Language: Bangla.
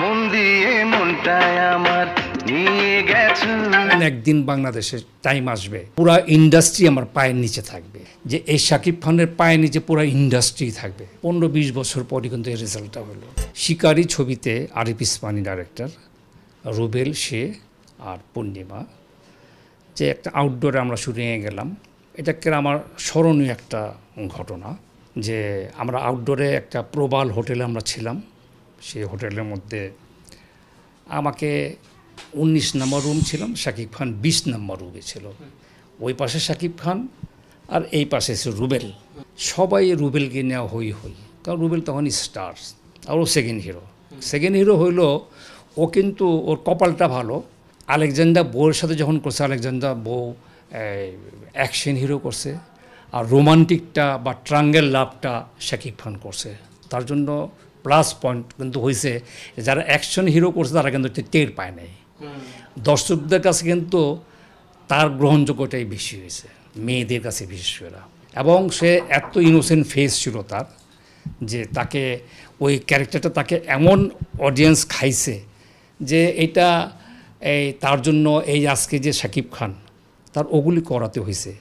মন দিয়ে মনটায় আমার নিয়ে গেছো। একদিন বাংলাদেশে টাইম আসবে পুরা ইন্ডাস্ট্রি আমার পায়ের নিচে থাকবে, যে এই শাকিব খানের পায়ের নিচে পুরা ইন্ডাস্ট্রি থাকবে। 15-20 বছর পরই কিন্তু এই রেজাল্টটা হলো। শিকারি ছবিতে আরিফ ইসমানি ডাইরেক্টর, রুবেল, সে আর পূর্ণিমা, যে একটা আউটডোরে আমরা শুটিংয়ে গেলাম। এটাকে আমার স্মরণীয় একটা ঘটনা, যে আমরা আউটডোরে একটা প্রবাল হোটেলে আমরা ছিলাম। সেই হোটেলের মধ্যে আমাকে 19 নম্বর রুম ছিলাম, শাকিব খান 20 নম্বর রুমে ছিল। ওই পাশে শাকিব খান আর এই পাশে ছিল রুবেল। সবাই রুবেলকে নেওয়া হই হই, কারণ রুবেল তখন স্টার আর ও সেকেন্ড হিরো। সেকেন্ড হিরো হইলো ও, কিন্তু ওর কপালটা ভালো। আলেকজান্ডার বউয়ের সাথে যখন করছে, আলেকজান্ডার বউ অ্যাকশন হিরো করছে, আর রোমান্টিকটা বা ট্রাঙ্গেল লাভটা শাকিব খান করছে। তার জন্য প্লাস পয়েন্ট কিন্তু হয়েছে, যারা অ্যাকশন হিরো করছে তারা কিন্তু টের পায় নাই। দর্শকদের কাছে কিন্তু তার গ্রহণযোগ্যতাই বেশি হয়েছে, মেয়েদের কাছে বিশেষ করে। এবং সে এত ইনোসেন্ট ফেস ছিল তার, যে তাকে ওই ক্যারেক্টারটা তাকে এমন অডিয়েন্স খাইছে যে এটা তার জন্য এই আজকে যে শাকিব খান, তার ওগুলি করাতে হয়েছে।